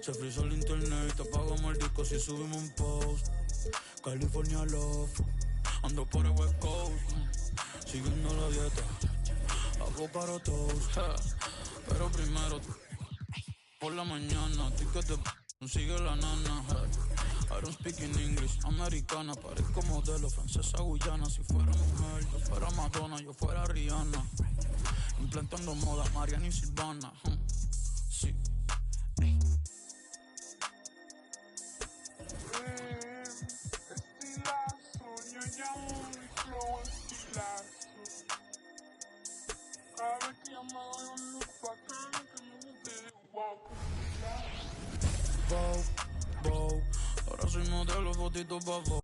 Se frizó el internet, te apagamos el disco si subimos un post. California Love, ando por el West Coast, siguiendo la dieta, hago para todos, pero primero por la mañana, ticket de sigue la nana, I don't speak in English, americana, parezco modelo, francesa, guyana. Si fuera mujer, yo fuera Madonna, yo fuera Rihanna, implantando moda, Mariana y Silvana, sí. Bow, ahora soy modelo, fotito pa' Vogue.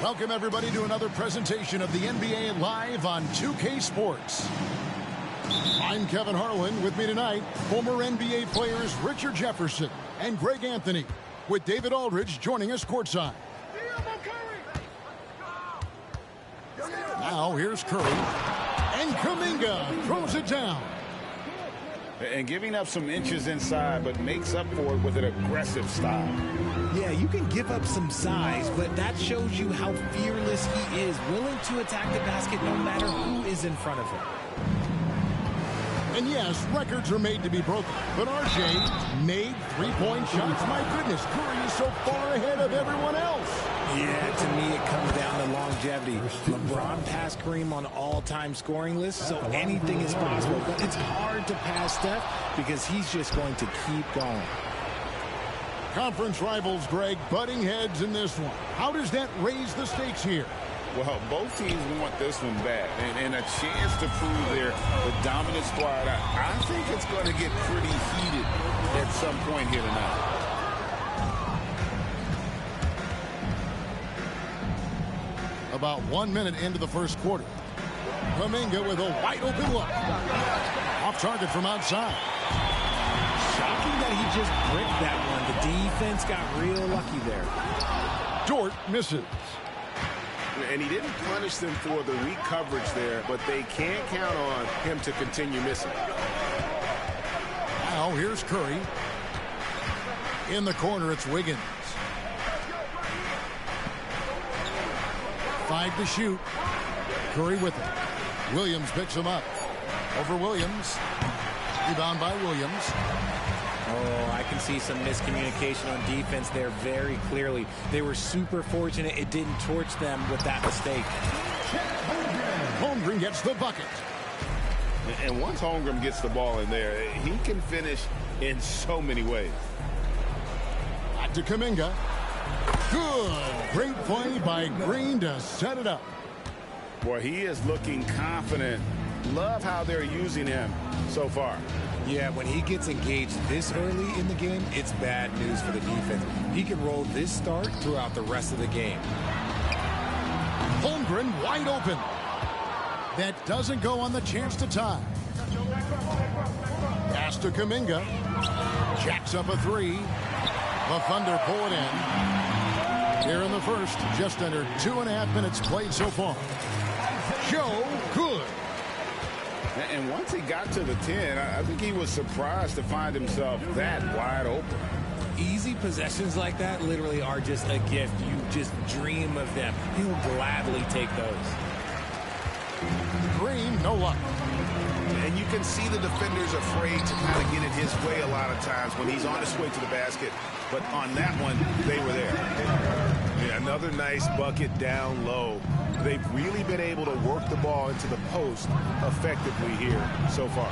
Welcome, everybody, to another presentation of the NBA Live on 2K Sports. I'm Kevin Harlan. With me tonight, former NBA players Richard Jefferson and Greg Anthony, with David Aldridge joining us courtside. Now, here's Curry. And Kuminga throws it down. And giving up some inches inside, but makes up for it with an aggressive style. Yeah, you can give up some size, but that shows you how fearless he is, willing to attack the basket no matter who is in front of him. And yes, records are made to be broken, but RJ made three-point shots. My goodness, Curry is so far ahead of everyone else. Yeah, to me it comes down to longevity. LeBron passed Kareem on all-time scoring lists, so anything is possible. But it's hard to pass Steph because he's just going to keep going. Conference rivals, Greg, butting heads in this one. How does that raise the stakes here? Well, both teams want this one back and a chance to prove their dominant squad. I think it's going to get pretty heated at some point here tonight. About 1 minute into the first quarter. Kuminga with a wide open look. Off target from outside. Shocking that he just bricked that one. The defense got real lucky there. Dort misses. And he didn't punish them for the weak coverage there, but they can't count on him to continue missing. Now here's Curry. In the corner, it's Wiggins. 5 to shoot. Curry with it. Williams picks him up. Over Williams. Rebound by Williams. Oh, I can see some miscommunication on defense there very clearly. They were super fortunate it didn't torch them with that mistake. Holmgren gets the bucket. And once Holmgren gets the ball in there, he can finish in so many ways. Back to Kuminga. Good. Great play by Green to set it up. Boy, he is looking confident. Love how they're using him so far. Yeah, when he gets engaged this early in the game, it's bad news for the defense. He can roll this start throughout the rest of the game. Holmgren wide open. That doesn't go on the chance to tie. Pass to Kuminga. Jacks up a three. The Thunder pull it in. Here in the first, just under 2.5 minutes played so far. Joe Good. And once he got to the 10, I think he was surprised to find himself that wide open. Easy possessions like that literally are just a gift. You just dream of them. He'll gladly take those. Green, no luck. And you can see the defenders afraid to kind of get it his way a lot of times when he's on his way to the basket. But on that one, they were there. Yeah, another nice bucket down low. They've really been able to work the ball into the post effectively here so far.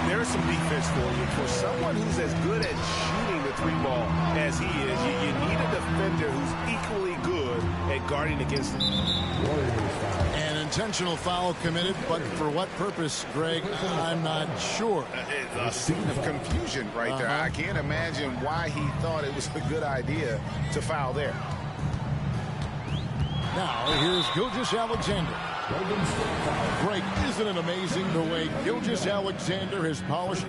There's some defense for you. For someone who's as good at shooting the three ball as he is, you need a defender who's equally good at guarding against him. An intentional foul committed, but for what purpose, Greg, I'm not sure. A scene of confusion right there. I can't imagine why he thought it was a good idea to foul there. Now, here's Gilgeous-Alexander. Greg, isn't it amazing the way Gilgeous-Alexander has polished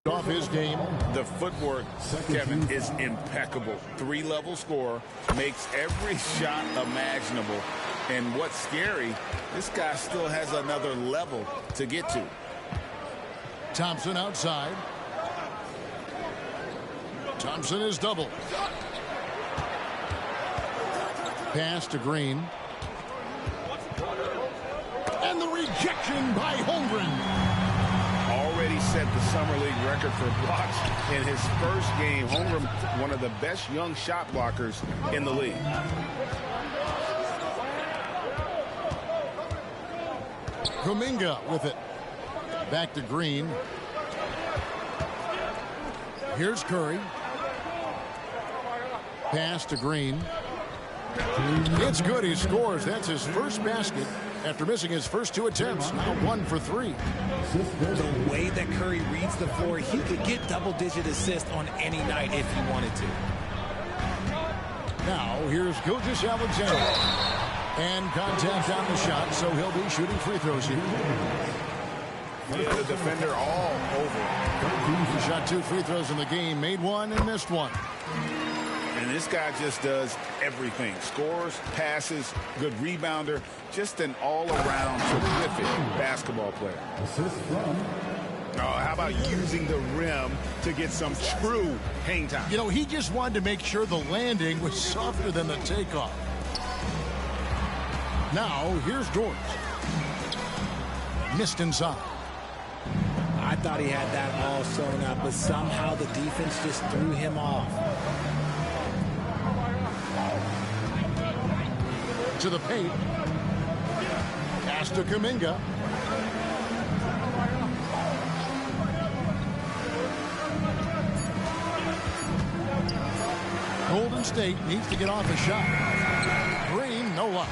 off his game? The footwork, Kevin, is impeccable. Three-level scorer, makes every shot imaginable. And what's scary, this guy still has another level to get to. Thompson outside. Thompson is doubled. Pass to Green. And the rejection by Holmgren. Already set the Summer League record for blocks in his first game. Holmgren, one of the best young shot blockers in the league. Kuminga with it. Back to Green. Here's Curry. Pass to Green. It's good. He scores. That's his first basket after missing his first two attempts. Now 1 for 3. The way that Curry reads the floor, he could get double-digit assists on any night if he wanted to. Now here's Gilgeous-Alexander. And contact on the shot, so he'll be shooting free throws here. Yeah, the defender all over. He shot 2 free throws in the game, made 1 and missed 1. And this guy just does everything. Scores, passes, good rebounder. Just an all-around terrific basketball player. Oh, how about using the rim to get some true hang time? You know, he just wanted to make sure the landing was softer than the takeoff. Now, here's Dort. Missed inside. I thought he had that all sewn up, but somehow the defense just threw him off. To the paint. Pass to Kuminga. Golden State needs to get off a shot. Green, no luck.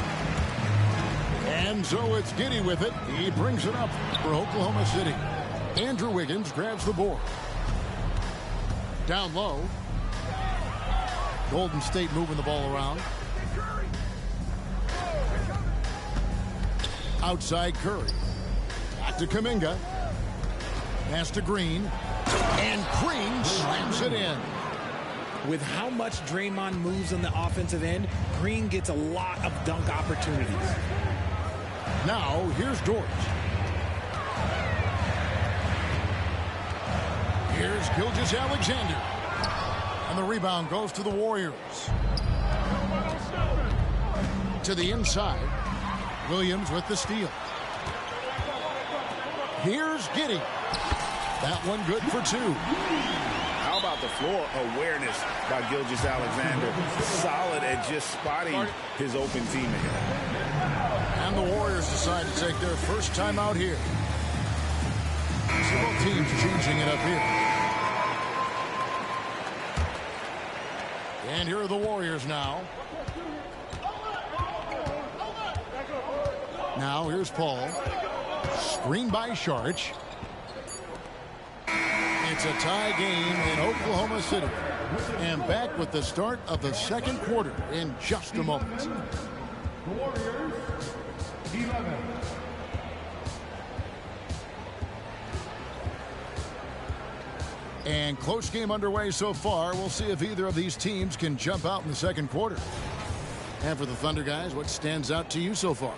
And so it's Giddey with it. He brings it up for Oklahoma City. Andrew Wiggins grabs the board. Down low. Golden State moving the ball around. Outside Curry. Back to Kuminga. Pass to Green. And Green slams it in. With how much Draymond moves on the offensive end, Green gets a lot of dunk opportunities. Now, here's Dort. Here's Gilgeous-Alexander. And the rebound goes to the Warriors. To the inside. Williams with the steal. Here's Giddey. That one good for 2. How about the floor awareness by Gilgeous-Alexander? Solid at just spotting his open teammate. And the Warriors decide to take their first time out here. So both teams changing it up here. And here are the Warriors now. Now here's Paul. Screen by Saric. It's a tie game in Oklahoma City. And back with the start of the second quarter in just a moment. The Warriors, 11. And close game underway so far. We'll see if either of these teams can jump out in the second quarter. And for the Thunder guys, what stands out to you so far?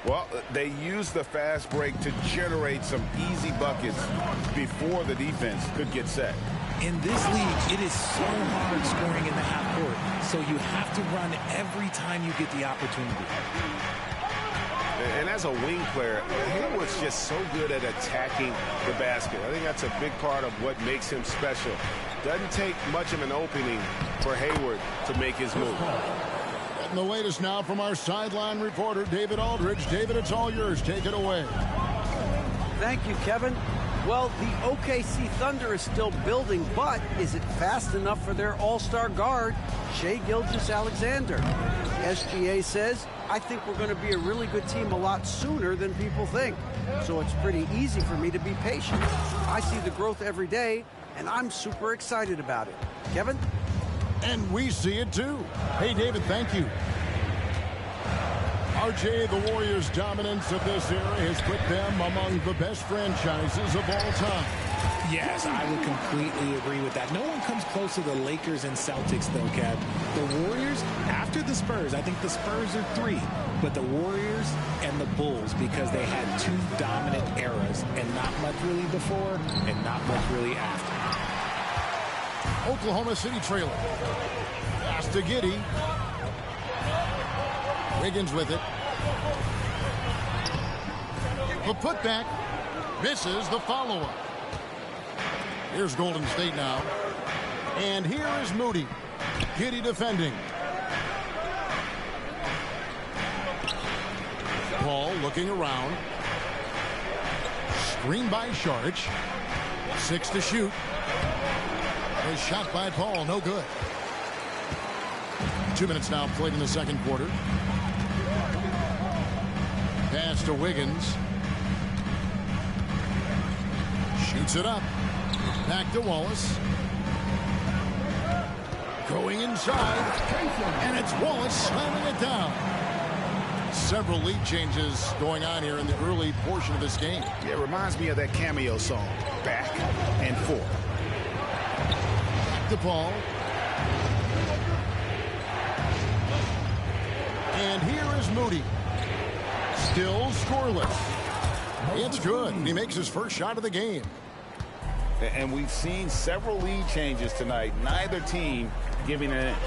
Well, they use the fast break to generate some easy buckets before the defense could get set. In this league, it is so hard scoring in the half court, so you have to run every time you get the opportunity. And as a wing player, Hayward's just so good at attacking the basket. I think that's a big part of what makes him special. Doesn't take much of an opening for Hayward to make his move. And the latest now from our sideline reporter, David Aldridge. David, it's all yours. Take it away. Thank you, Kevin. Well, the OKC Thunder is still building, but is it fast enough for their all-star guard, Shai Gilgeous-Alexander? SGA says, I think we're going to be a really good team a lot sooner than people think. So it's pretty easy for me to be patient. I see the growth every day, and I'm super excited about it. Kevin? And we see it too. Hey, David, thank you. RJ, the Warriors' dominance of this era has put them among the best franchises of all time. Yes, I would completely agree with that. No one comes close to the Lakers and Celtics, though, Kev. The Warriors, after the Spurs, I think the Spurs are 3, but the Warriors and the Bulls, because they had 2 dominant eras, and not much really before and not much really after. Oklahoma City trailer. Pass to Giddey. Wiggins with it. The putback misses the follow-up. Here's Golden State now. And here is Moody. Giddey defending. Paul looking around. Screen by Saric. 6 to shoot. A shot by Paul, no good. 2 minutes now played in the second quarter. Pass to Wiggins. Shoots it up. Back to Wallace. Going inside. And it's Wallace slamming it down. Several lead changes going on here in the early portion of this game. Yeah, it reminds me of that Cameo song, Back and Forth. Back to Paul. And here is Moody. Still scoreless. It's good. He makes his first shot of the game. And we've seen several lead changes tonight. Neither team giving an inch.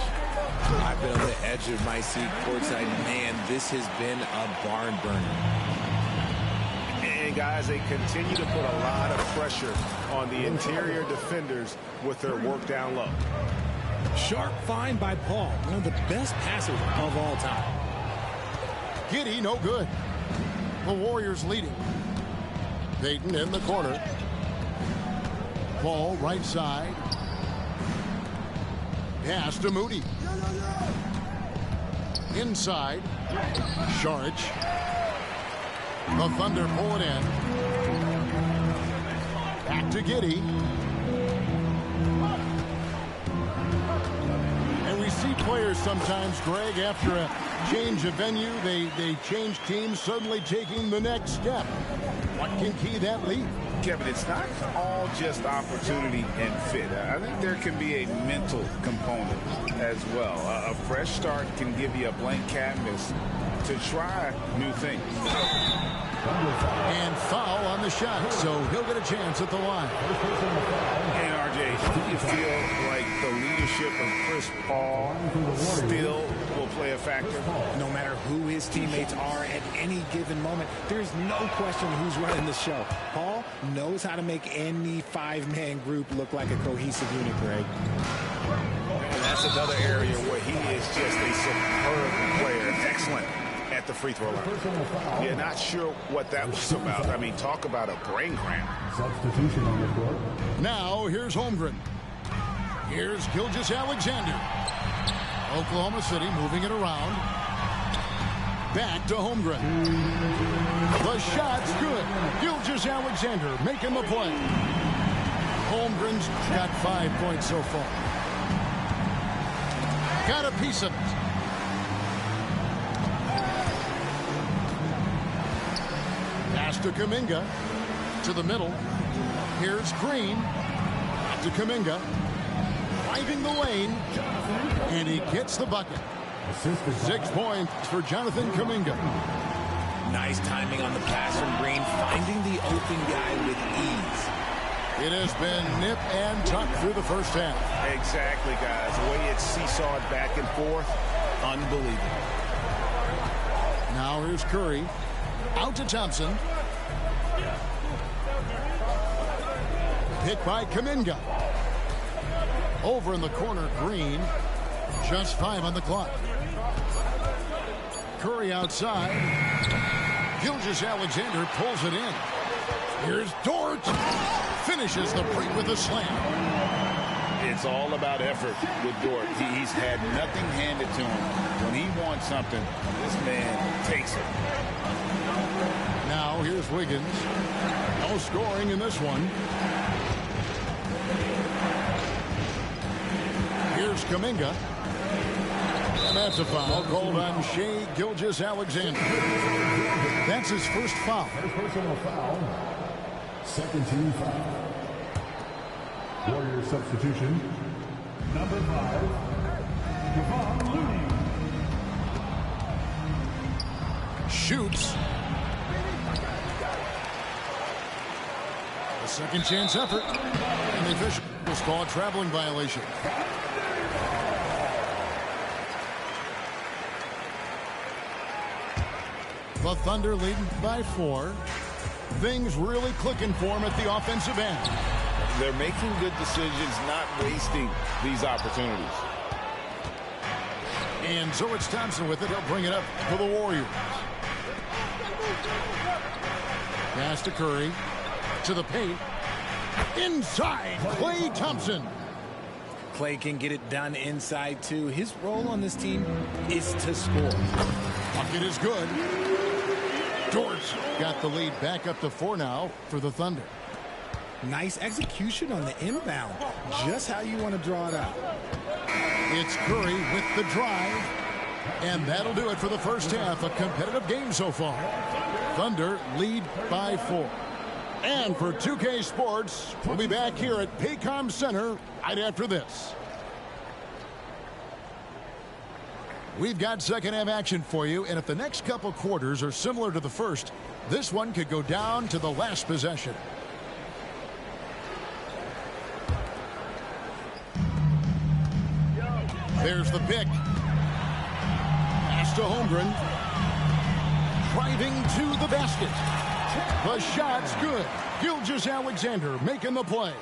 I've been on the edge of my seat courtside. Man, this has been a barn burner. And guys, they continue to put a lot of pressure on the interior defenders with their work down low. Sharp find by Paul, one of the best passers of all time. Giddey, no good. The Warriors leading. Payton in the corner. Paul right side. Pass to Moody. Inside. Saric. The Thunder pull it in. Back to Giddey. And we see players sometimes, Greg, after a change of venue, they change teams, suddenly taking the next step. What can key that lead? Kevin, it's not all just opportunity and fit. I think there can be a mental component as well. A fresh start can give you a blank canvas to try new things. And foul on the shot, so he'll get a chance at the line. And RJ, do you feel like the leadership of Chris Paul still will play a factor? No matter who his teammates are at any given moment, there's no question who's running the show. Paul knows how to make any 5-man group look like a cohesive unit, Greg. And that's another area where he is just a superb player. Excellent at the free throw line. Yeah, not sure what that was about. I mean, talk about a brain cramp. Substitution on the court. Now, here's Holmgren. Here's Gilgeous-Alexander. Oklahoma City moving it around. Back to Holmgren. The shot's good. Gilgeous-Alexander making the play. Holmgren's got 5 points so far. Got a piece of it. Pass to Kuminga. To the middle. Here's Green. Out to Kuminga. Driving the lane. And he gets the bucket. 6 points for Jonathan Kuminga. Nice timing on the pass from Green, finding the open guy with ease. It has been nip and tuck through the first half. Exactly, guys. The way it's seesawed back and forth, unbelievable. Now here's Curry. Out to Thompson. Hit by Kuminga. Over in the corner, Green. Just 5 on the clock. Curry outside. Gilgeous-Alexander pulls it in. Here's Dort. Finishes the break with a slam. It's all about effort with Dort. He's had nothing handed to him. When he wants something, this man takes it. Now here's Wiggins. No scoring in this one. Here's Kuminga. And that's a foul called on Shai Gilgeous-Alexander. That's his first foul. Personal foul. Second team foul. Warriors substitution. Number 5, Kevon Looney. Shoots. A second chance effort. And the official was called a traveling violation. The Thunder leading by 4. Things really clicking for them at the offensive end. They're making good decisions, not wasting these opportunities. And so it's Thompson with it. He'll bring it up for the Warriors. Pass to Curry. To the paint. Inside, Klay Thompson. Klay can get it done inside, too. His role on this team is to score. Bucket is good. Dort got the lead back up to 4 now for the Thunder. Nice execution on the inbound. Just how you want to draw it out. It's Curry with the drive. And that'll do it for the first half. A competitive game so far. Thunder lead by 4. And for 2K Sports, we'll be back here at Paycom Center right after this. We've got second half action for you, and if the next couple quarters are similar to the first, this one could go down to the last possession. There's the pick. Pass to Holmgren. Driving to the basket. The shot's good. Gilgeous-Alexander making the play.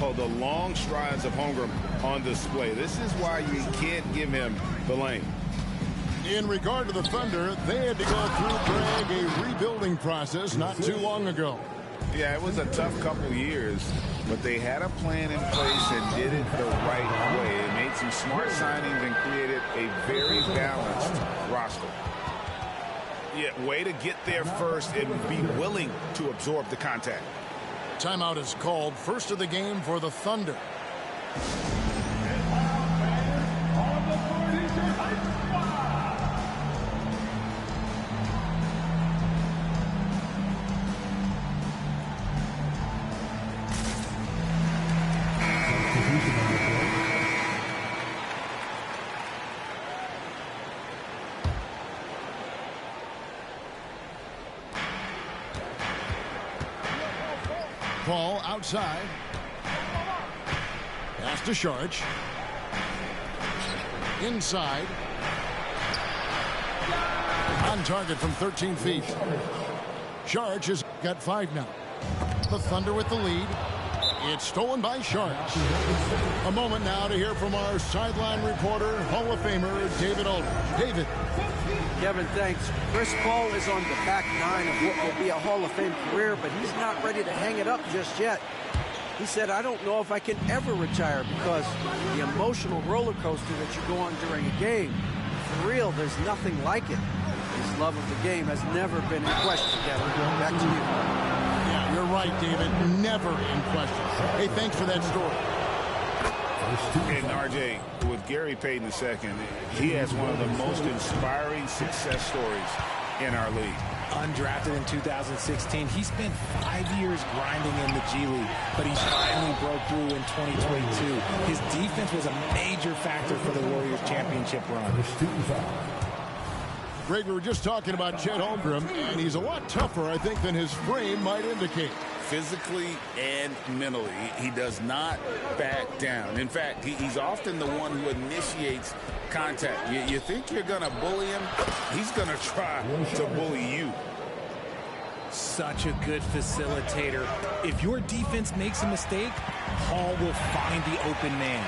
Oh, the long strides of Holmgren on display. This is why you can't give him the lane. In regard to the Thunder, they had to go through, Greg, a rebuilding process not too long ago. Yeah, it was a tough couple years, but they had a plan in place and did it the right way. They made some smart signings and created a very balanced roster. Yeah, way to get there first and be willing to absorb the contact. Timeout is called. First of the game for the Thunder. Paul outside. Pass to Saric. Inside. On target from 13 feet. Saric has got 5 now. The Thunder with the lead. It's stolen by Saric. A moment now to hear from our sideline reporter, Hall of Famer David Aldridge. David. Kevin, thanks. Chris Paul is on the back 9 of what will be a Hall of Fame career, but he's not ready to hang it up just yet. He said, I don't know if I can ever retire because the emotional roller coaster that you go on during a game, for real, there's nothing like it. His love of the game has never been in question, Kevin. Back to you. Yeah, you're right, David. Never in question. Hey, thanks for that story. And RJ, with Gary Payton II, he has one of the most inspiring success stories in our league. undrafted in 2016. He spent 5 years grinding in the G League, but he finally broke through in 2022. His defense was a major factor for the Warriors championship run. Greg, we were just talking about Chet Holmgren, and he's a lot tougher, I think, than his frame might indicate. Physically and mentally, he does not back down. In fact, he's often the one who initiates contact. You think you're going to bully him? He's going to try to bully you. Such a good facilitator. If your defense makes a mistake, Paul will find the open man.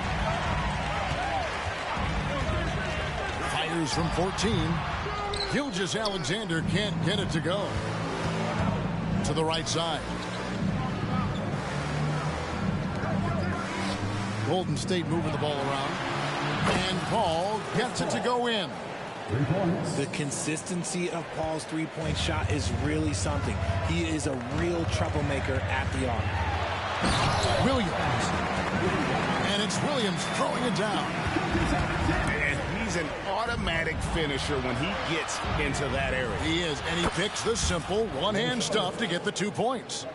Fires from 14. Gilgeous-Alexander can't get it to go. To the right side. Golden State moving the ball around. And Paul gets it to go in. The consistency of Paul's three-point shot is really something. He is a real troublemaker at the arc. Williams. And it's Williams throwing it down. And he's an automatic finisher when he gets into that area. He is, and he picks the simple one-hand stuff to get the 2 points.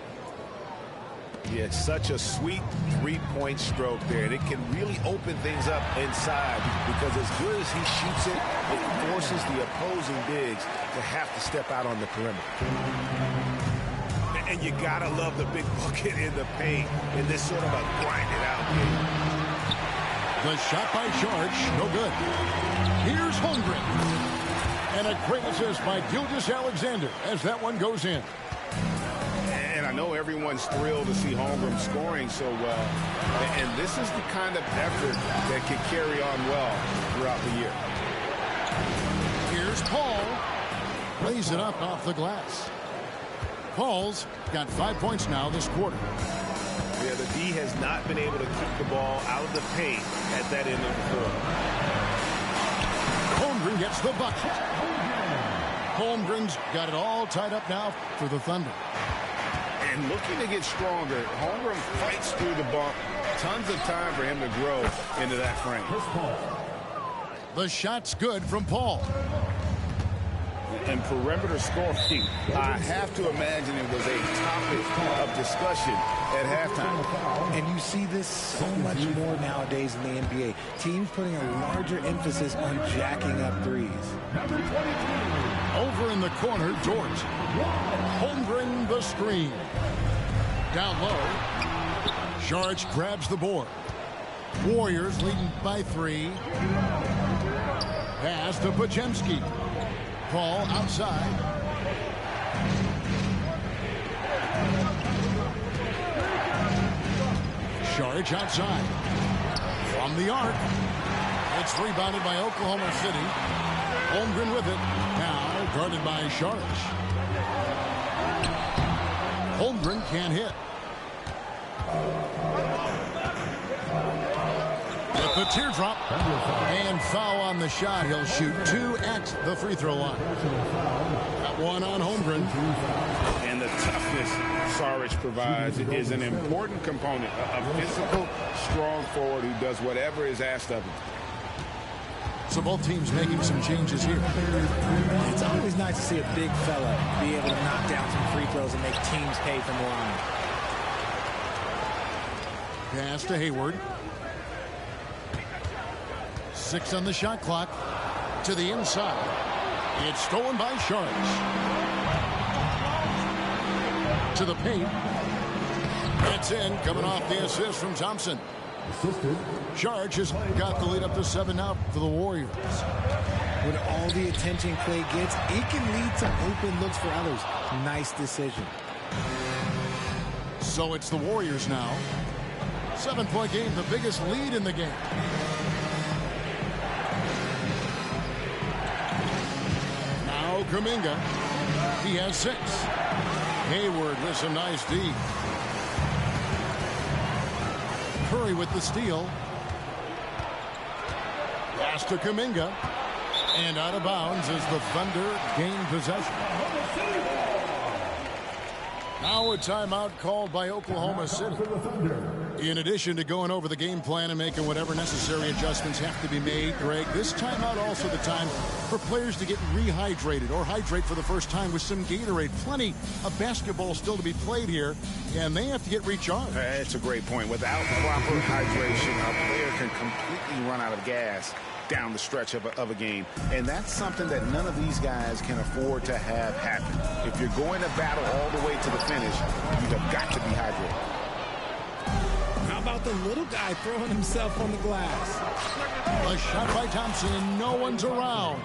Yeah, it's such a sweet three-point stroke there, and it can really open things up inside because as good as he shoots it, it forces the opposing bigs to have to step out on the perimeter. And you gotta love the big bucket in the paint in this sort of a grind-it-out game. The shot by George, no good. Here's Holmgren. And a great assist by Gilgeous-Alexander as that one goes in. And I know everyone's thrilled to see Holmgren scoring so well. And this is the kind of effort that can carry on well throughout the year. Here's Paul. Lays it up off the glass. Paul's got 5 points now this quarter. Yeah, the D has not been able to keep the ball out of the paint at that end of the floor. Holmgren gets the bucket. Holmgren's got it all tied up now for the Thunder. And looking to get stronger, Holmgren fights through the bump. Tons of time for him to grow into that frame. The shot's good from Paul. And perimeter scoring, I have to imagine it was a topic of discussion at halftime. And you see this so much more nowadays in the NBA. Teams putting a larger emphasis on jacking up threes. Over in the corner, Dort. Holmgren the screen. Down low. Saric grabs the board. Warriors leading by 3. Pass to Podziemski. Paul outside. Saric outside. From the arc. It's rebounded by Oklahoma City. Holmgren with it. Now guarded by Saric. Holmgren can't hit. With the teardrop. And foul on the shot. He'll shoot 2 at the free throw line. That one on Holmgren. And the toughness Saric provides is an important component. A physical, strong forward who does whatever is asked of him. So both teams making some changes here. It's always nice to see a big fella be able to knock down some free throws and make teams pay from the line. Pass to Hayward. 6 on the shot clock. To the inside. It's stolen by Saric. To the paint. That's in. Coming off the assist from Thompson. Saric has got the lead up to 7 now for the Warriors. With all the attention Clay gets, it can lead to open looks for others. Nice decision. So it's the Warriors now. 7-point game, the biggest lead in the game. Now Kuminga. He has 6. Hayward with some nice D. Curry with the steal. Pass to Kuminga. And out of bounds as the Thunder gain possession. Now a timeout called by Oklahoma City. In addition to going over the game plan and making whatever necessary adjustments have to be made, Greg, this timeout also the time for players to get rehydrated or hydrate for the first time with some Gatorade. Plenty of basketball still to be played here, and they have to get recharged. That's a great point. Without proper hydration, a player can completely run out of gas down the stretch of a game. And that's something that none of these guys can afford to have happen. If you're going to battle all the way to the finish, you have got to be hydrated. How about the little guy throwing himself on the glass? A shot by Thompson, and no one's around.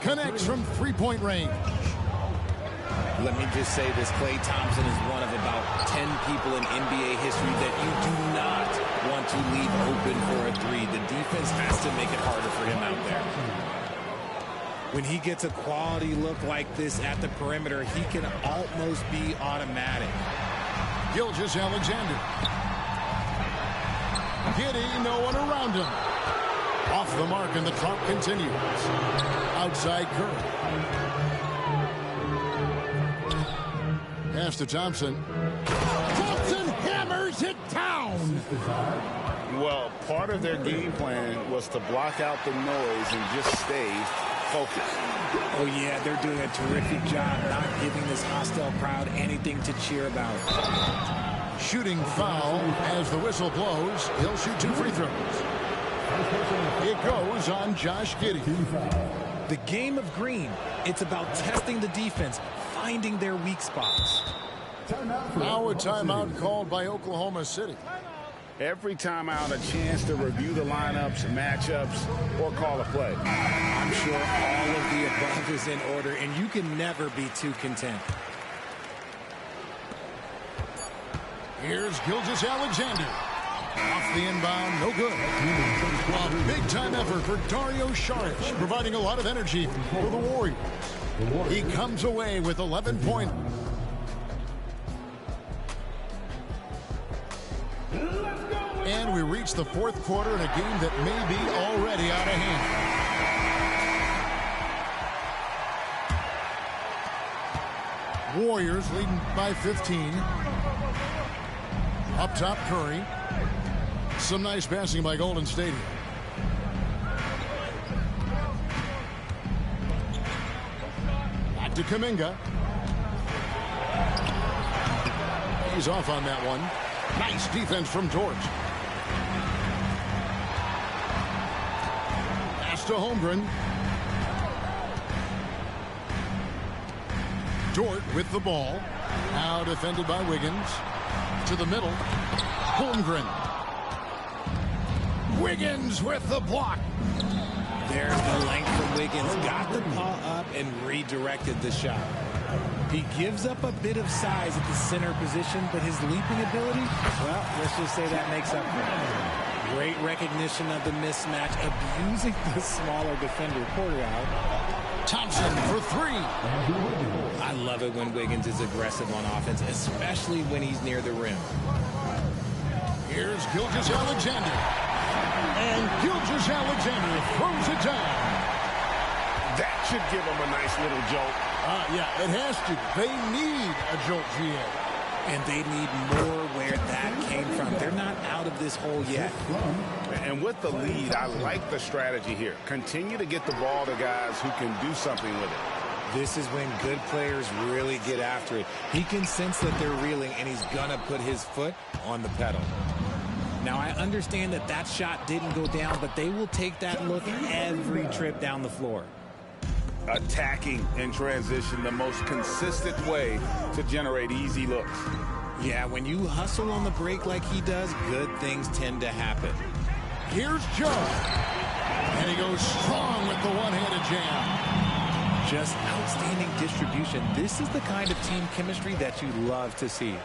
Connects from three-point range. Let me just say this. Klay Thompson is one of about 10 people in NBA history that you do not want to leave open for a three. The defense has to make it harder for him out there. When he gets a quality look like this at the perimeter, he can almost be automatic. Gilgeous-Alexander. Giddey, no one around him. Off the mark, and the drop continues. Outside Curry. Pass to Thompson. Thompson hammers it down. Well, part of their game plan was to block out the noise and just stay focused. Oh, yeah, they're doing a terrific job not giving this hostile crowd anything to cheer about. Shooting foul as the whistle blows. He'll shoot 2 free throws. It goes on Josh Giddey. The game of green, it's about testing the defense, finding their weak spots. Now a timeout called by Oklahoma City. Every timeout, a chance to review the lineups, matchups, or call a play. I'm sure all of the above is in order, and you can never be too content. Here's Gilgeous-Alexander. Off the inbound, no good. A big-time effort for Dario Saric, providing a lot of energy for the Warriors. He comes away with 11 points. And we reach the fourth quarter in a game that may be already out of hand. Warriors leading by 15. Up top, Curry. Some nice passing by Golden State. Back to Kuminga. He's off on that one. Nice defense from George. Pass to Holmgren. Dort with the ball. Now defended by Wiggins. To the middle. Holmgren. Wiggins with the block. There's the length from Wiggins. Got the paw up and redirected the shot. He gives up a bit of size at the center position, but his leaping ability, well, let's just say that makes up for it. Great recognition of the mismatch, abusing the smaller defender. Porter out. Thompson for 3. I love it when Wiggins is aggressive on offense, especially when he's near the rim. Here's Gilgeous-Alexander. And Gilgeous-Alexander throws it down. That should give him a nice little jolt. Yeah, it has to. They need a jolt, GA. And they need more where that came from. They're not out of this hole yet. And with the lead, I like the strategy here. Continue to get the ball to guys who can do something with it. This is when good players really get after it. He can sense that they're reeling, and he's going to put his foot on the pedal. Now, I understand that that shot didn't go down, but they will take that look every trip down the floor. Attacking in transition, the most consistent way to generate easy looks. Yeah, when you hustle on the break like he does, good things tend to happen. Here's Joe. And he goes strong with the one-handed jam. Just outstanding distribution. This is the kind of team chemistry that you love to see.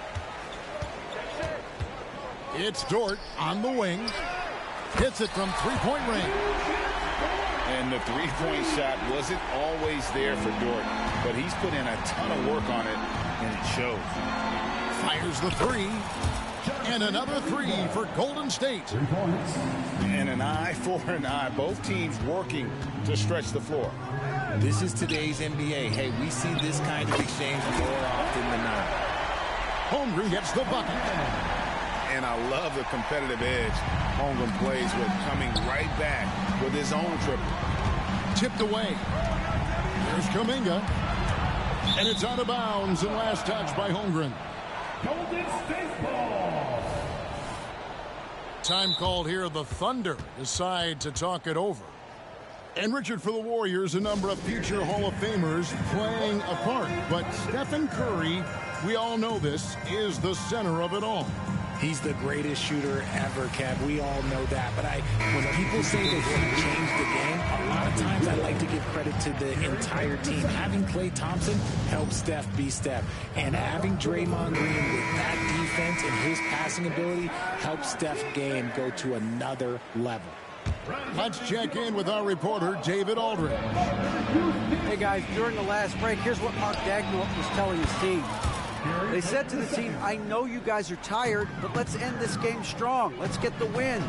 It's Dort on the wing. Hits it from three-point range. And the three-point shot wasn't always there for Dort, but he's put in a ton of work on it, and it shows. Fires the 3. And another 3 for Golden State. 3 points. And an eye for an eye. Both teams working to stretch the floor. This is today's NBA. Hey, we see this kind of exchange more often than not. Holmgren gets the bucket. And I love the competitive edge Holmgren plays with, coming right back with his own triple. Tipped away. There's Kuminga. And it's out of bounds and last touch by Holmgren. Golden State ball. Time called here. The Thunder decide to talk it over. And Richard, for the Warriors, a number of future Hall of Famers playing a part. But Stephen Curry, we all know this, is the center of it all. He's the greatest shooter ever, Kev. We all know that. But when people say that he changed the game, a lot of times I like to give credit to the entire team. Having Klay Thompson helped Steph be Steph. And having Draymond Green with that defense and his passing ability helped Steph's game go to another level. Let's check in with our reporter, David Aldridge. Hey, guys, during the last break, here's what Mark Daigneault was telling his team. They said to the team, I know you guys are tired, but let's end this game strong. Let's get the win.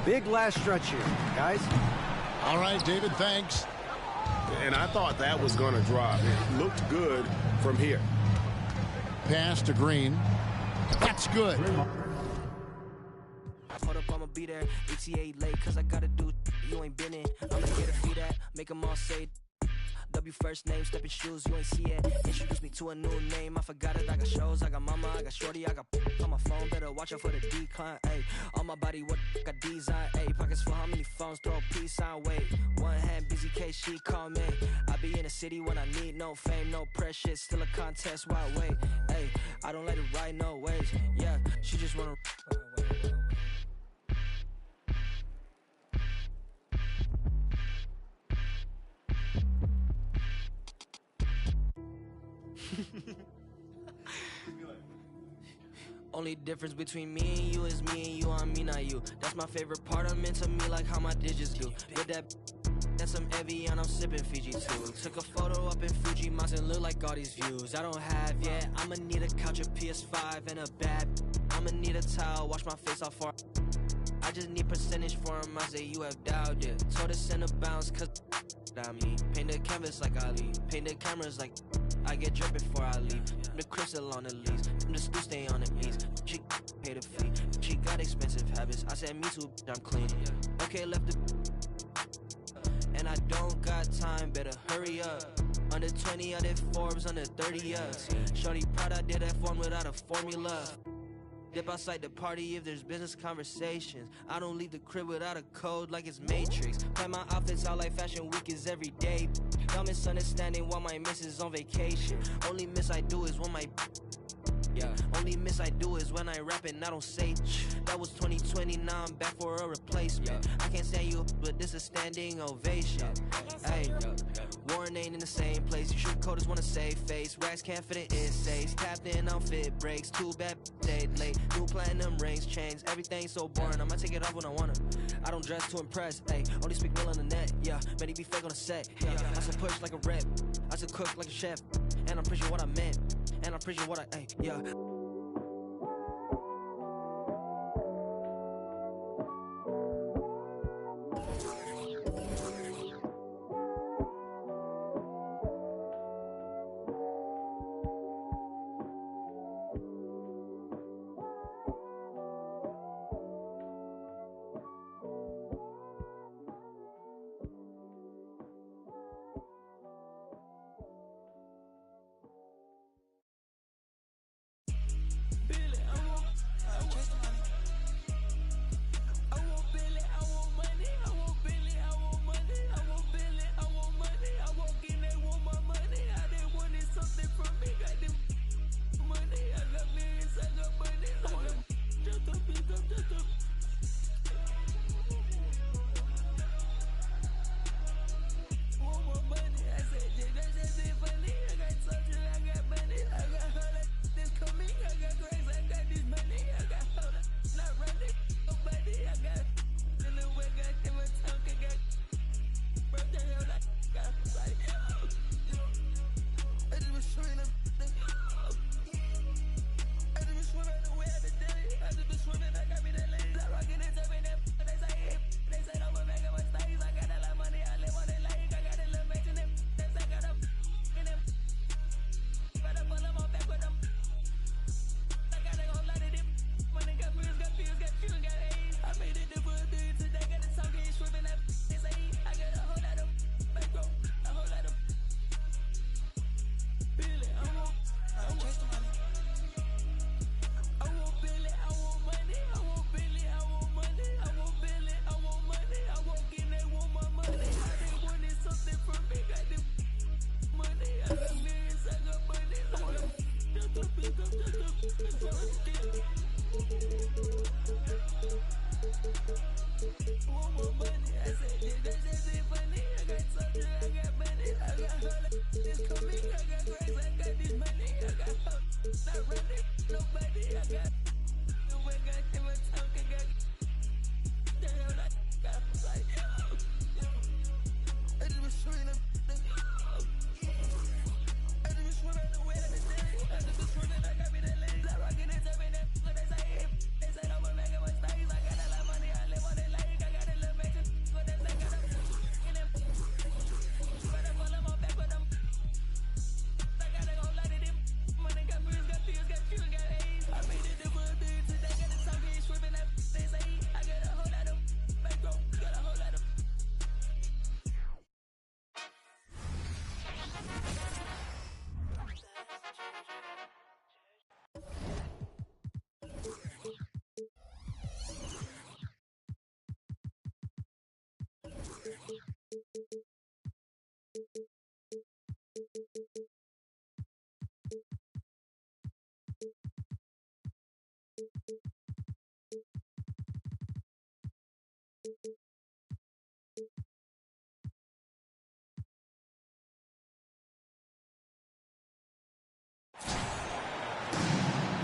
Big last stretch here, guys. All right, David, thanks. And I thought that was going to drop. It looked good from here. Pass to Green. That's good. Hold up, I'ma be there. ETA late, cause I gotta do you ain't been in. I'ma get a feed that, make them all say W first name, stepping shoes, you ain't see it. Introduce me to a new name, I forgot it. I got shows, I got mama, I got shorty, I got on my phone. Better watch out for the decline, ayy. On my body, what got design, ayy. Pockets for how many phones, throw a peace sign, wait. One hand, busy case, she call me. I be in the city when I need no fame, no pressure, still a contest, why wait, ayy. I don't let it ride no waves, yeah. She just wanna. Only difference between me and you is me and you on me, not you. That's my favorite part of it to me, like how my digits do. With that and some Evian, I'm sipping Fiji too. Took a photo up in Fuji Mountain, look like all these views I don't have yet. I'ma need a couch, a PS5, and a bad. I'ma need a towel, wash my face off for. I just need percentage for him, I say you have doubt, yeah. Told us in a bounce, cause I mean, paint the canvas like Ali, paint the cameras like I get drip before I leave. The crystal on the lease, the school stay on the ease. She paid the fee, she got expensive habits. I said me too, I'm clean. Okay, left the and I don't got time, better hurry up. Under 20, I did Forbes, under 30 us. Shorty proud I did F1 without a formula. Dip outside the party if there's business conversations. I don't leave the crib without a code like it's Matrix. Plan my outfits out like fashion week is every day. Y'all misunderstanding while my miss is on vacation. Only miss I do is when my only miss I do is when I rap and I don't say. That was 2020, now I'm back for a replacement. I can't stand you, but this is standing ovation. Hey, Warren ain't in the same place. You shoot coders wanna save face. Racks can't fit in essays. Tapped in on fit breaks. Too bad stayed late. New platinum rings, chains. Everything's so boring. I'ma take it off when I wanna. I don't dress to impress. Hey, only speak real on the net. Yeah, many be fake on the set. Yeah, I still push like a rep. I still cook like a chef. And I'm preaching what I meant. And I'm preaching what I ain't. Yeah.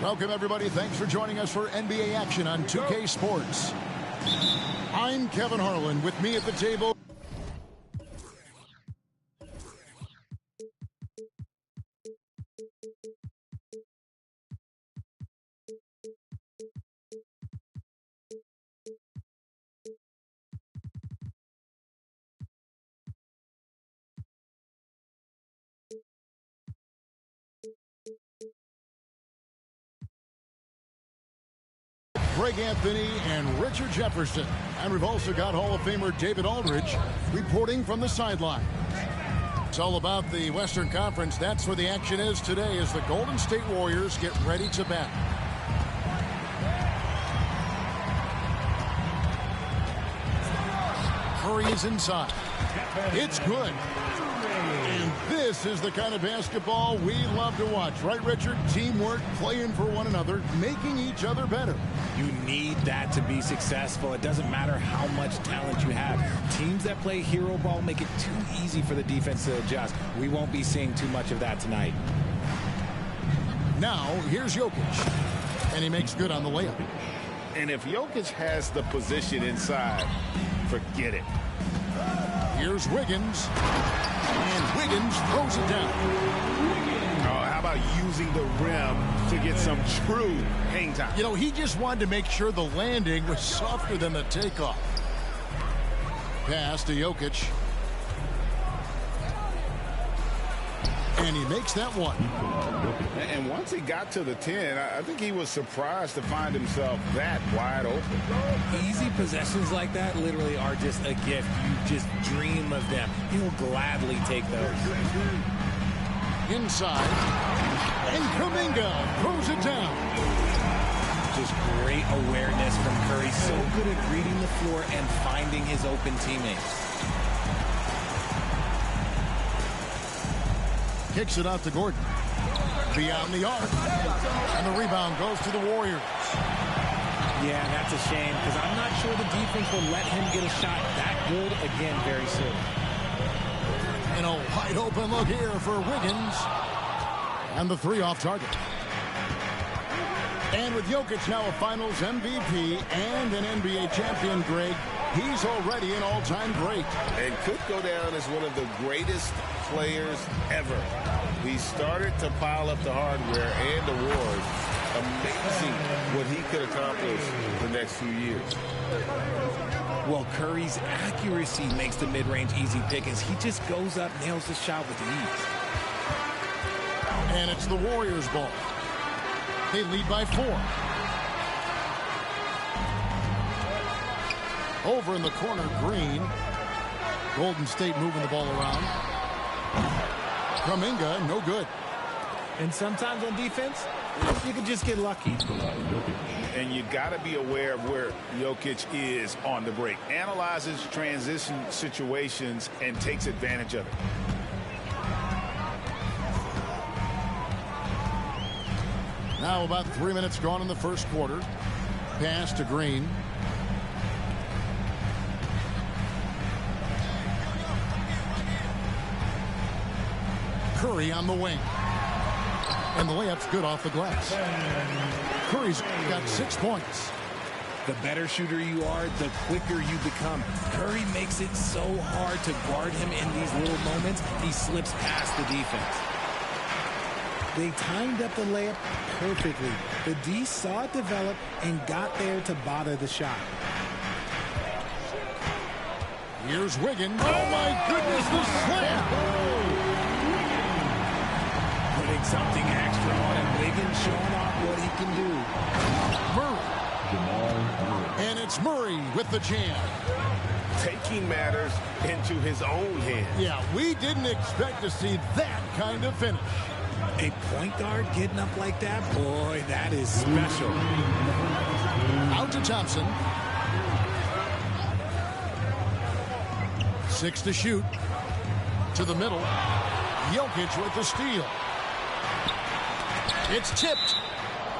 Welcome, everybody. Thanks for joining us for NBA action on 2K Sports. I'm Kevin Harlan. With me at the table, Greg Anthony and Richard Jefferson. And we've also got Hall of Famer David Aldridge reporting from the sideline. It's all about the Western Conference. That's where the action is today as the Golden State Warriors get ready to bat. Curry is inside. It's good. And this is the kind of basketball we love to watch. Right, Richard? Teamwork, playing for one another, making each other better. You need that to be successful. It doesn't matter how much talent you have. Teams that play hero ball make it too easy for the defense to adjust. We won't be seeing too much of that tonight. Now, here's Jokic. And he makes good on the layup. And if Jokic has the position inside, forget it. Here's Wiggins. And Wiggins throws it down. Oh, how about using the rim to get some true hang time? You know, he just wanted to make sure the landing was softer than the takeoff. Pass to Jokic. And he makes that one. And once he got to the 10, I think he was surprised to find himself that wide open. Easy possessions like that literally are just a gift. You just dream of them. He'll gladly take those. Inside. And Kuminga throws it down. Just great awareness from Curry. So good at reading the floor and finding his open teammates. Kicks it out to Gordon. Beyond the arc. And the rebound goes to the Warriors. Yeah, that's a shame because I'm not sure the defense will let him get a shot that good again very soon. And a wide open look here for Wiggins. And the three off target. And with Jokic now a Finals MVP and an NBA champion, Greg, he's already an all-time great. And could go down as one of the greatest players ever. He started to pile up the hardware and awards. Amazing what he could accomplish the next few years. Well, Curry's accuracy makes the mid-range easy pickings. He just goes up, nails the shot with ease. And it's the Warriors' ball. They lead by 4. Over in the corner, Green. Golden State moving the ball around. Kuminga, no good. And sometimes on defense, you can just get lucky. And you got to be aware of where Jokic is on the break. Analyzes transition situations and takes advantage of it. Now about 3 minutes gone in the first quarter. Pass to Green. Curry on the wing. And the layup's good off the glass. Curry's got 6 points. The better shooter you are, the quicker you become. Curry makes it so hard to guard him in these little moments. He slips past the defense. They timed up the layup perfectly. The D saw it develop and got there to bother the shot. Here's Wiggins. Oh, my goodness, the slam. Putting something extra on it. Wiggins showing off what he can do. Murray. And it's Murray with the jam. Taking matters into his own hands. Yeah, we didn't expect to see that kind of finish. A point guard getting up like that, boy, that is special. Out to Thompson. 6 to shoot. To the middle. Jokic with the steal. It's tipped.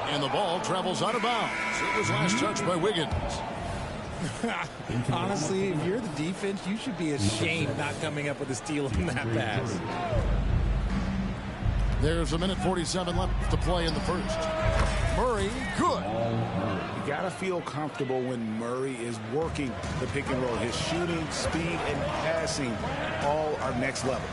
And the ball travels out of bounds. It was last touched by Wiggins. Honestly, if you're the defense, you should be ashamed not coming up with a steal on that pass. There's 1:47 left to play in the first. Murray, good. You got to feel comfortable when Murray is working the pick and roll. His shooting, speed, and passing all are next level.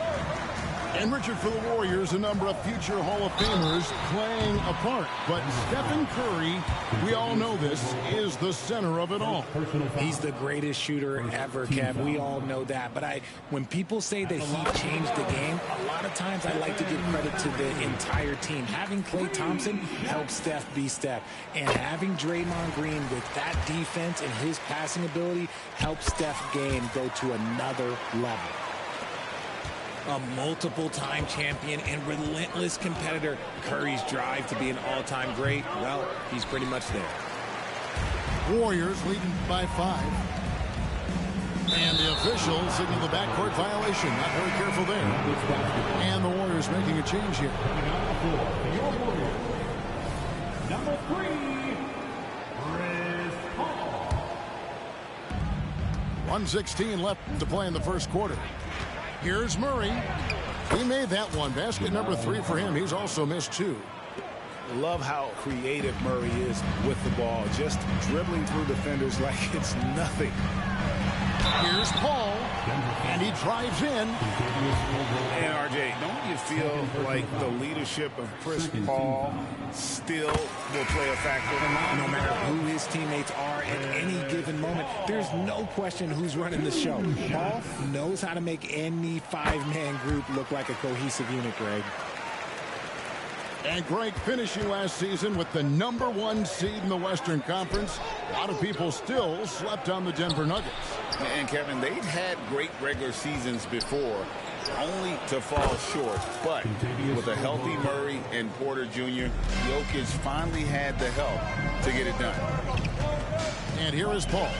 And Richard, for the Warriors, a number of future Hall of Famers playing a part. But Stephen Curry, we all know this, is the center of it all. He's the greatest shooter ever, Kev. We all know that. But when people say that he changed the game, a lot of times I like to give credit to the entire team. Having Klay Thompson helps Steph be Steph. And having Draymond Green with that defense and his passing ability helps Steph's game go to another level. A multiple-time champion and relentless competitor. Curry's drive to be an all-time great, well, he's pretty much there. Warriors leading by 5. And the official signaled the backcourt violation. Not very careful there. And the Warriors making a change here. Number 3, Chris Paul. 1:16 left to play in the first quarter. Here's Murray. He made that one. Basket number 3 for him. He's also missed 2. Love how creative Murray is with the ball. Just dribbling through defenders like it's nothing. Here's Paul. And he drives in. And RJ, don't you feel like the leadership of Chris Paul still will play a factor? No matter who his teammates are at any given moment, there's no question who's running the show. Paul knows how to make any 5-man group look like a cohesive unit, Greg. And Greg finishing last season with the number 1 seed in the Western Conference. A lot of people still slept on the Denver Nuggets. And Kevin, they've had great regular seasons before, only to fall short. But with a healthy Murray and Porter Jr., Jokic finally had the help to get it done. And here is Paul,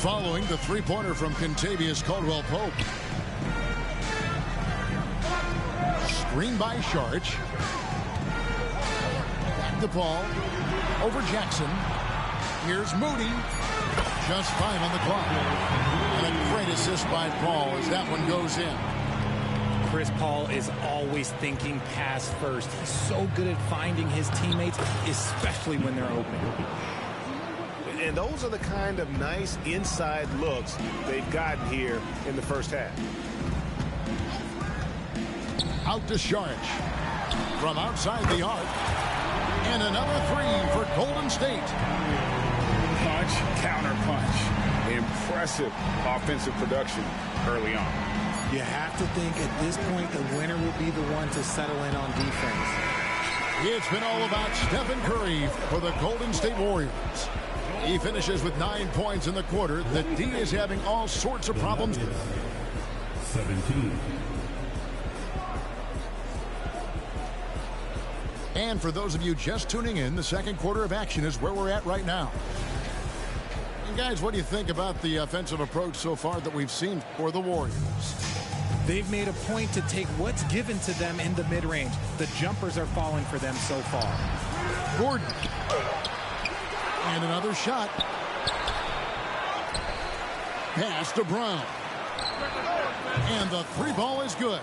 following the 3-pointer from Kentavious Caldwell-Pope. Screen by Saric. Back to Paul. Over Jackson. Here's Moody. Just 5 on the clock. And a great assist by Paul as that one goes in. Chris Paul is always thinking pass first. He's so good at finding his teammates, especially when they're open. And those are the kind of nice inside looks they've gotten here in the first half. Out to Saric. From outside the arc. And another 3 for Golden State. Punch, counter punch. Impressive offensive production early on. You have to think at this point the winner will be the one to settle in on defense. It's been all about Stephen Curry for the Golden State Warriors. He finishes with 9 points in the quarter. The D is having all sorts of problems. 17. And for those of you just tuning in, the second quarter of action is where we're at right now. And guys, what do you think about the offensive approach so far that we've seen for the Warriors? They've made a point to take what's given to them in the mid-range. The jumpers are falling for them so far. Gordon. And another shot. Pass to Brown. And the three ball is good.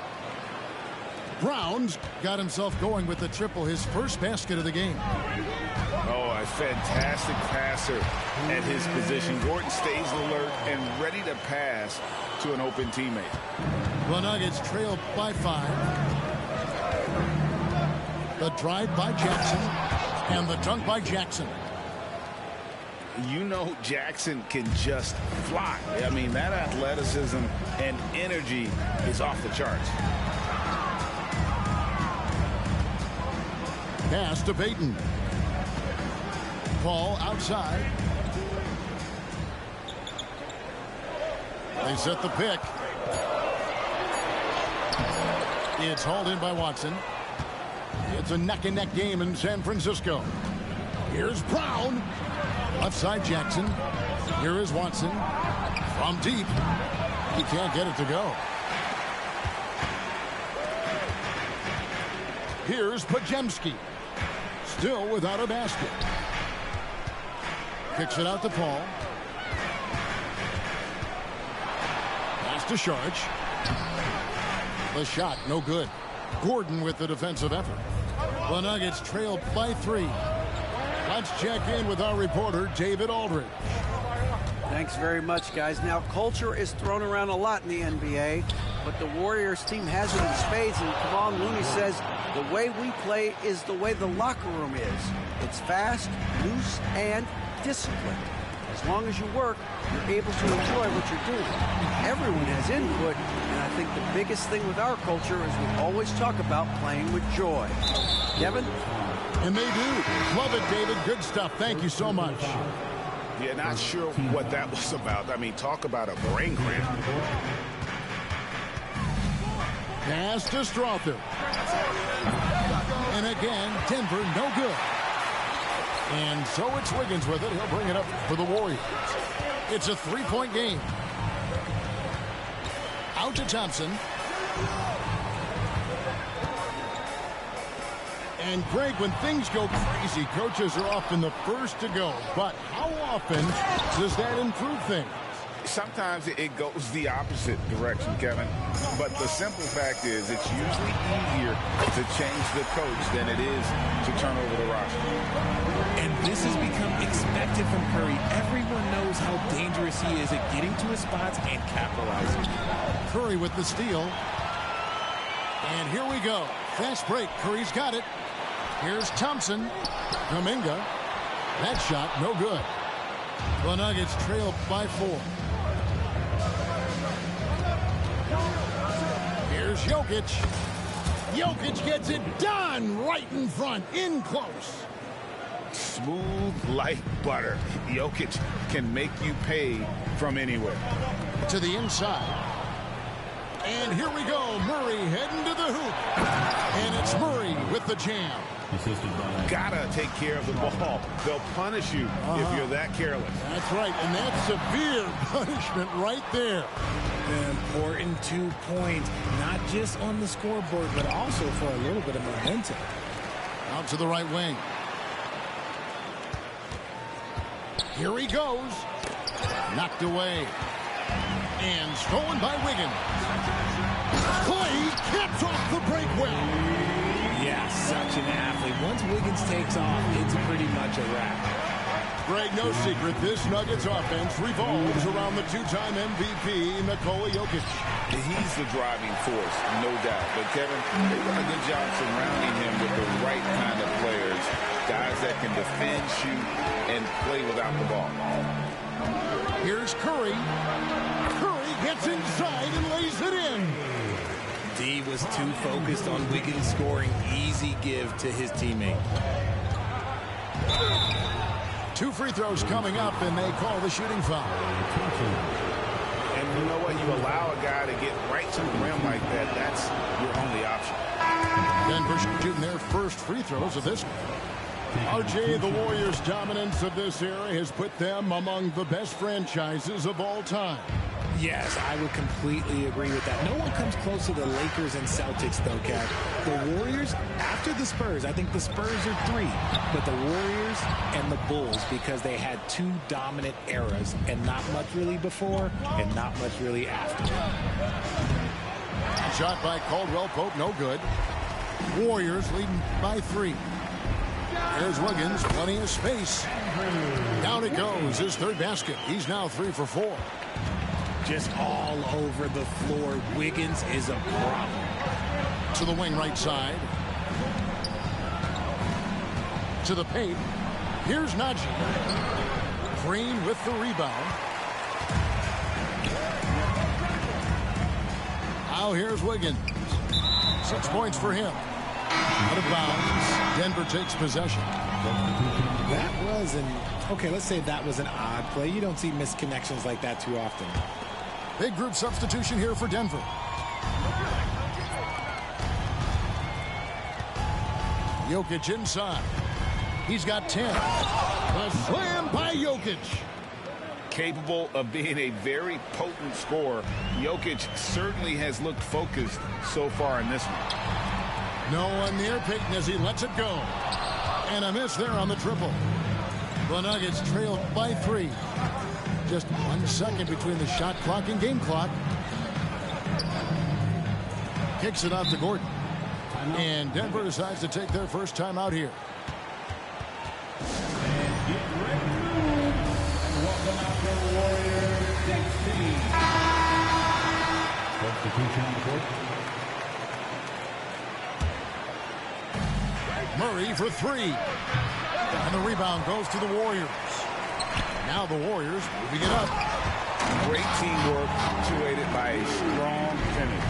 Brown's got himself going with the triple, his first basket of the game. Oh, a fantastic passer at his position. Gordon stays alert and ready to pass to an open teammate. The Nuggets trail by 5. The drive by Jackson and the dunk by Jackson. You know Jackson can just fly. I mean, that athleticism and energy is off the charts. Pass to Payton. Ball outside. They set the pick. It's hauled in by Watson. It's a neck-and-neck game in San Francisco. Here's Brown. Left side Jackson. Here is Watson. From deep. He can't get it to go. Here's Podziemski. Still without a basket. Kicks it out to Paul. Pass to Sharch. The shot, no good. Gordon with the defensive effort. The Nuggets trail by 3. Let's check in with our reporter, David Aldridge. Thanks very much, guys. Now, culture is thrown around a lot in the NBA, but the Warriors team has it in spades, and Kevon Looney says the way we play is the way the locker room is. It's fast, loose, and disciplined. As long as you work, you're able to enjoy what you're doing. Everyone has input, and I think the biggest thing with our culture is we always talk about playing with joy. Kevin? And they do. Love it, David. Good stuff. Thank you so much. Yeah, not sure what that was about. I mean, talk about a brain cramp. Pass to Strother. And again, Denver, no good. And so it's Wiggins with it. He'll bring it up for the Warriors. It's a 3-point game. Out to Thompson. And Greg, when things go crazy, coaches are often the first to go. But how often does that improve things? Sometimes it goes the opposite direction, Kevin. But the simple fact is it's usually easier to change the coach than it is to turn over the roster. And this has become expected from Curry. Everyone knows how dangerous he is at getting to his spots and capitalizing. Curry with the steal. And here we go. Fast break. Curry's got it. Here's Thompson. Kuminga. That shot, no good. The Nuggets trail by 4. Here's Jokic. Jokic gets it done right in front, in close. Smooth like butter. Jokic can make you pay from anywhere. To the inside. And here we go. Murray heading to the hoop. And it's Murray with the jam. Gotta take care of the ball. They'll punish you if you're that careless. That's right, and that's severe punishment right there. An important 2 points, not just on the scoreboard, but also for a little bit of momentum. Out to the right wing. Here he goes. Knocked away. And stolen by Wiggins. Clay caps off the break well. Yeah, such an athlete. Once Wiggins takes off, it's pretty much a wrap. Greg, no secret, this Nuggets offense revolves around the 2-time MVP, Nikola Jokic. He's the driving force, no doubt. But, Kevin, they've done a good job surrounding him with the right kind of players, guys that can defend, shoot, and play without the ball. Here's Curry. Curry gets inside and lays it in. D was too focused on Wiggins scoring. Easy give to his teammate. 2 free throws coming up, and they call the shooting foul. And you know what? You allow a guy to get right to the rim like that. That's your only option. Denver shooting their first free throws of this. RJ, the Warriors' dominance of this era has put them among the best franchises of all time. Yes, I would completely agree with that. No one comes close to the Lakers and Celtics, though, Kev. The Warriors, after the Spurs, I think the Spurs are 3, but the Warriors and the Bulls, because they had 2 dominant eras, and not much really before, and not much really after. Shot by Caldwell Pope, no good. Warriors leading by 3. There's Wiggins, plenty of space. Down it goes, his 3rd basket. He's now 3 for 4. Just all over the floor. Wiggins is a problem. To the wing right side. To the paint. Here's Najee. Green with the rebound. Now here's Wiggins. 6 points for him. Out of bounds. Denver takes possession. That was okay, let's say that was an odd play. You don't see misconnections like that too often. Big group substitution here for Denver. Jokic inside. He's got 10. A slam by Jokic. Capable of being a very potent scorer, Jokic certainly has looked focused so far in this one. No one near Payton as he lets it go. And a miss there on the triple. The Nuggets trail by 3. Just 1 second between the shot clock and game clock. Kicks it out to Gordon. And Denver decides to take their first time out here. And get ready to move. And welcome out the Warriors 16. Substitution on the court. Murray for 3. And the rebound goes to the Warriors. Now the Warriors moving it up. Great teamwork, punctuated by a strong finish.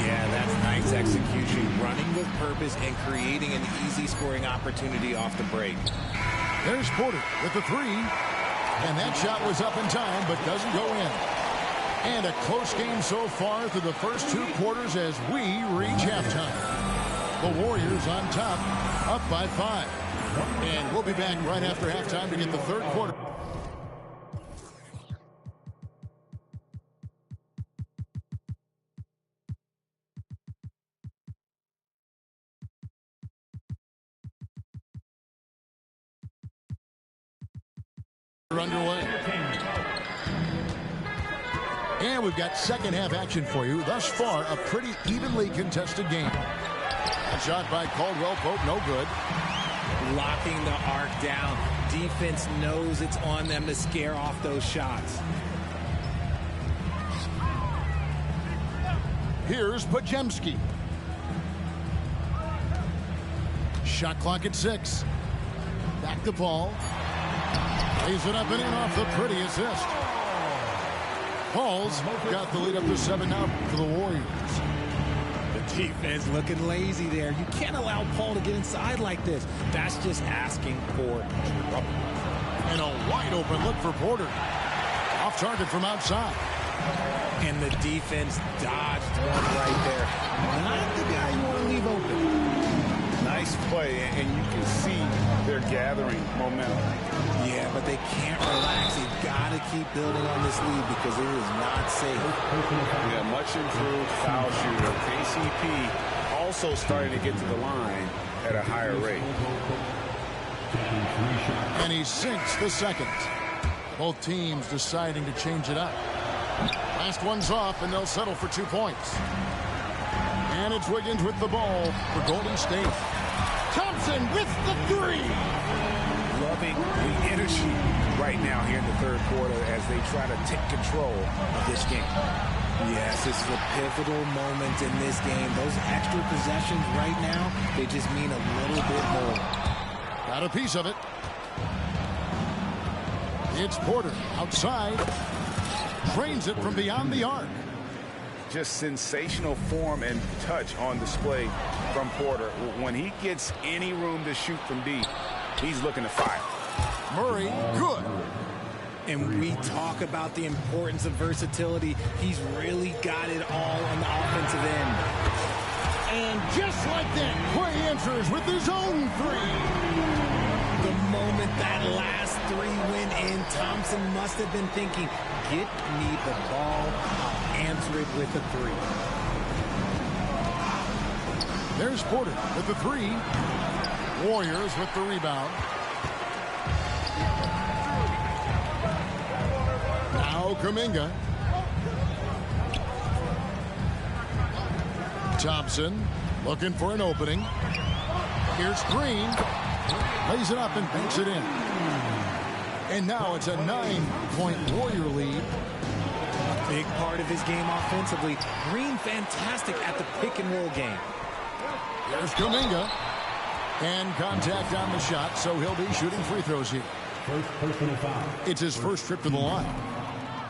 Yeah, that's nice execution. Running with purpose and creating an easy scoring opportunity off the break. There's Porter with the 3. And that shot was up in time, but doesn't go in. And a close game so far through the first 2 quarters as we reach halftime. The Warriors on top, up by 5. And we'll be back right after halftime to get the 3rd quarter. Underway. And we've got second half action for you. Thus far, a pretty evenly contested game. A shot by Caldwell Pope, no good. Locking the arc down. Defense knows it's on them to scare off those shots. Here's Podziemski. Shot clock at 6. Back to Paul. Lays it up and in off the pretty assist. Paul's got the lead up to 7 now for the Warriors. The defense looking lazy there. You can't allow Paul to get inside like this. That's just asking for trouble. And a wide open look for Porter. Off target from outside. And the defense dodged one right there. Not the guy you want to leave open. Nice play, and you can see they're gathering momentum. Yeah, but they can't relax. They've got to keep building on this lead because it is not safe. Yeah, much improved foul shooter. KCP also starting to get to the line at a higher rate. And he sinks the second. Both teams deciding to change it up. Last one's off, and they'll settle for 2 points. And it's Wiggins with the ball for Golden State. Thompson with the 3. Loving the energy right now here in the 3rd quarter as they try to take control of this game. Yes, this is a pivotal moment in this game. Those extra possessions right now, they just mean a little bit more. Got a piece of it. It's Porter outside. Trains it from beyond the arc. Just sensational form and touch on display from Porter. When he gets any room to shoot from deep, he's looking to fire. Murray, good. And we talk about the importance of versatility. He's really got it all on the offensive end. And just like that, Clay answers with his own 3. The moment that last three went in. Thompson must have been thinking, get me the ball, I'll answer it with a three. There's Porter with the three. Warriors with the rebound. Now Kuminga. Thompson looking for an opening. Here's Green. Lays it up and banks it in. And now it's a 9-point Warrior lead. Big part of his game offensively. Green fantastic at the pick and roll game. There's Kuminga. And contact on the shot, so he'll be shooting free throws here. First personal foul. It's his first trip to the line.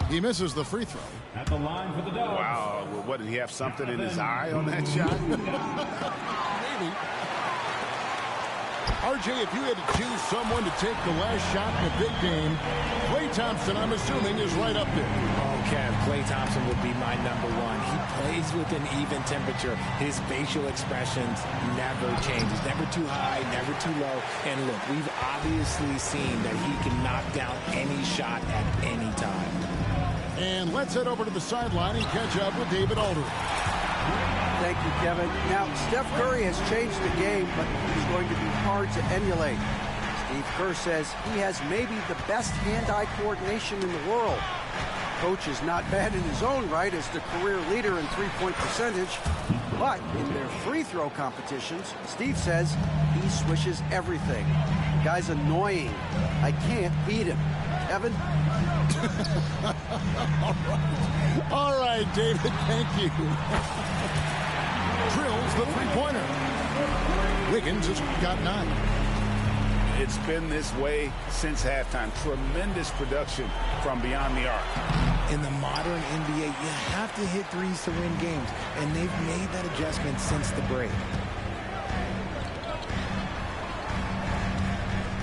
He misses the free throw. At the line for the Dogs. Wow, well, what, did he have something in his eye on that shot? Maybe. RJ, if you had to choose someone to take the last shot in a big game, Klay Thompson, I'm assuming, is right up there. Oh, Kev, Klay Thompson would be my number one. He plays with an even temperature. His facial expressions never change. He's never too high, never too low. And look, we've obviously seen that he can knock down any shot at any time. And let's head over to the sideline and catch up with David Aldridge. Thank you, Kevin. Now, Steph Curry has changed the game, but he's going to be hard to emulate. Steve Kerr says he has maybe the best hand-eye coordination in the world. Coach is not bad in his own right as the career leader in three-point percentage, but in their free throw competitions, Steve says he swishes everything. The guy's annoying. I can't beat him. Kevin? All right, David, thank you. Drills the three-pointer. Wiggins has got 9. It's been this way since halftime. Tremendous production from beyond the arc. In the modern NBA, you have to hit threes to win games, and they've made that adjustment since the break.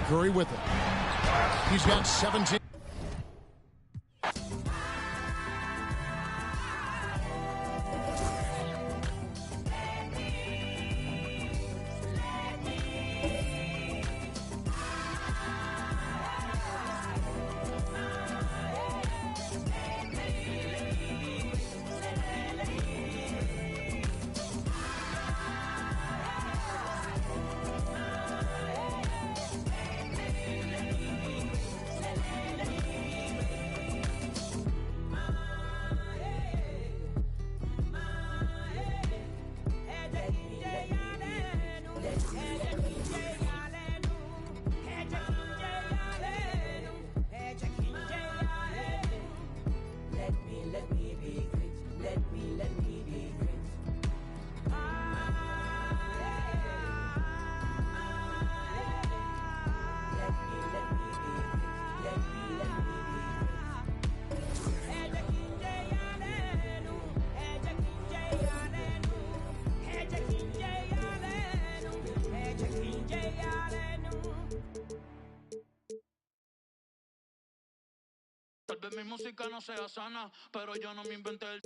Curry with it. He's got 17. Tal vez mi música no sea sana, pero yo no me inventé el...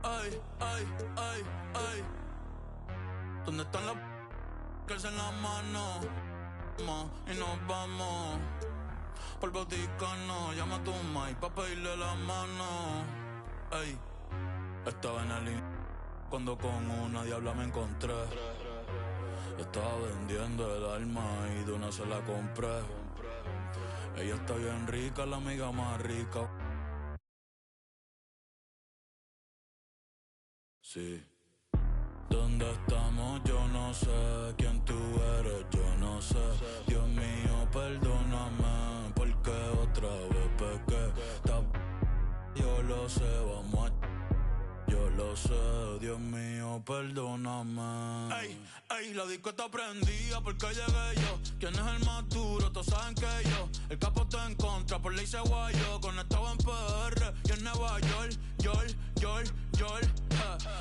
Ay, ay, ay, ay. ¿Dónde están las que alzan la mano? Y nos vamos. Por Vaticano, llama a tu Mike pa' pedirle la mano. Ey, estaba en el cuando con una diabla me encontré. Estaba vendiendo el alma y de una se la compré. Ella está bien rica, la amiga más rica. Sí. ¿Dónde estamos? Yo no sé. ¿Quién tú eres? Yo no sé. Dios mío, perdóname, porque otra vez pequé. Yo lo sé, vamos a... Yo lo sé, Dios mío, perdóname. Ey, ey, la disco está prendida porque llegué yo. ¿Quién es el más duro? Todos saben que yo. El capo está en contra, por ley se guayó. Conectado en PR y en Nueva York.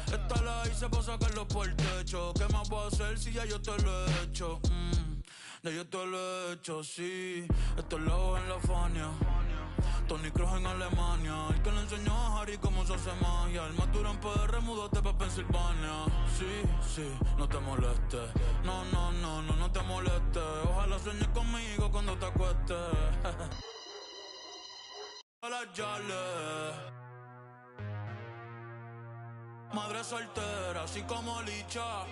Esta la hice para sacarlo por el techo. ¿Qué más puedo hacer si ya yo te lo he hecho? De yo te lo he hecho, sí. Estos lejos en la Fania. Tony Kroos en Alemania. El que le enseñó a Harry cómo se hace magia. El más duro en PR, múdate pa' Pensilvania. Sí, sí, no te molestes. No, no, no, no, no te molestes. Ojalá sueñes conmigo cuando te acuestes. A las Yales. Madre soltera, así como Licha.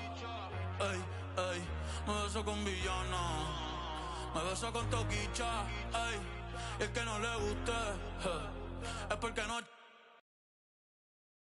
Ey, ey, me beso con villana. Me beso con Toquicha. Ey, y el que no le guste, es porque no